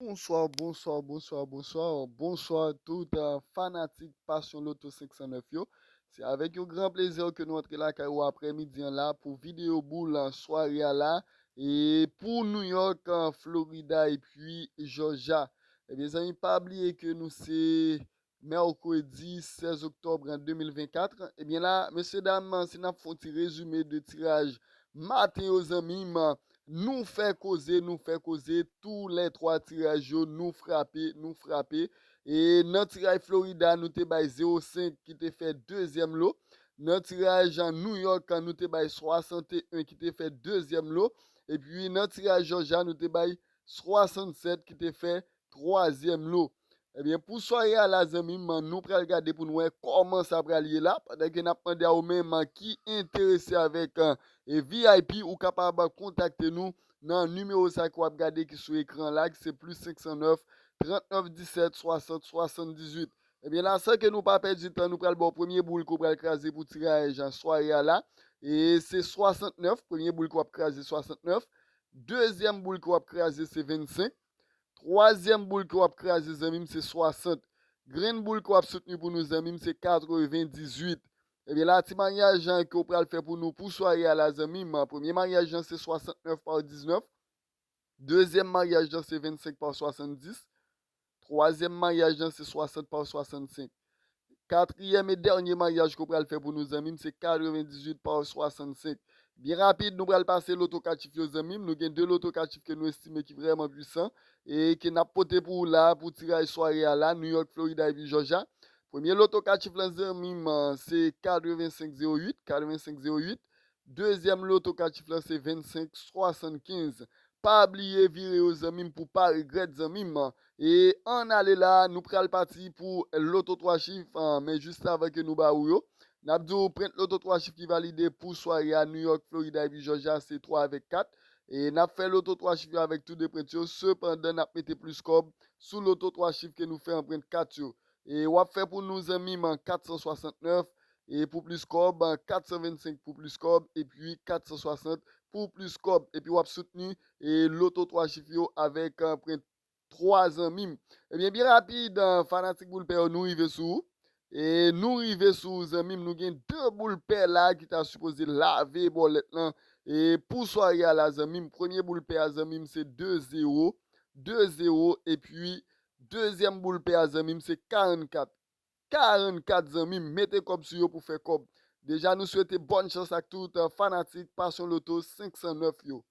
Bonsoir tout fanatique passion Loto 509 yo. C'est avec un grand plaisir que nous entrons là après-midi là pour vidéo boule en soirée là et pour New York, en Florida et puis Georgia. Eh bien, amis, pas oublier que nous c'est mercredi 16 octobre en 2024. Eh bien là, messieurs dames, c'est un petit résumé de tirage matin aux amis. Nous fait causer tous les trois tirages, nous frapper. Et dans le tirage Florida, nous te bay 0,5 qui te fait deuxième lot. Dans le tirage en New York, nous te bay 61 qui te fait deuxième lot. Et puis dans le tirage Georgia, nous te bay 67 qui te fait troisième lot. Eh bien, pour soirée à la zami, nous pral regarder pour nous voir comment ça va aller là. Pendant que nous demandé à vous-même qui est intéressé avec et VIP ou capable de contacter nous dans le numéro ça qu'on va regarder qui sur l'écran là, c'est plus 509 39 17 60 78. Eh bien là, sans que nous pas perdre du temps, nous prenons le premier boule qu'on va écraser pour tirage en soirée là. Et c'est 69, premier boule qu'on va écraser 69. Deuxième boule qu'on va écraser c'est 25. Troisième boule qu'on va écraser c'est 60. Green boule qu'on va soutenir pour nous amis c'est 98. Eh bien, là, petit mariage qu'on peut faire pour nous pour soirée à la zami, premier mariage c'est 69 par 19. Deuxième mariage c'est 25 par 70. Troisième mariage c'est 60 par 65. Quatrième et dernier mariage qu'on peut faire pour nos amis, c'est 98 par 65. Bien rapide, nous allons passer l'autocatif aux amis. Nous avons deux autocatifs que nous estimons qui sont vraiment puissants et qui n'a pas pour là, pour tirer soirée à la New York, Florida et Georgia. Premier l'autocatif les amis, c'est 8508, 8508. Deuxième l'autocatif c'est 2575. Pas oublier virer aux amis pour pas regretter amis. Et on allait là, nous prenons parti pour l'auto 3 chiffres, mais juste avant que nous baouillons. Nous avons pris l'auto 3 chiffres qui valide pour soirée à New York, Florida et Georgia, c'est 3 avec 4. Et nous avons fait l'auto 3 chiffres avec tous les prêtures. Cependant, nous avons mis plus cob sous l'auto 3 chiffres que nous faisons en print 4. Et on va faire pour nos amis 469. Et pour plus cob, 425 pour plus cob. Et puis 460 pour plus cob. Et puis on va soutenir l'auto 3 chiffres avec un print 3 ans mime. Eh bien, bien rapide, fanatique boule père, nous arrivons sous. Et nous arrivons sous, mime, nous avons deux boules père là qui t'a supposé laver bolette là. Et pour soirée à la zamim, premier boule père zamim c'est 2-0. 2-0. Et puis, deuxième boule père zamim c'est 44. 44 zamim, mettez comme sur pour faire comme. Déjà, nous souhaitons bonne chance à tout fanatique, passion loto 509 yo.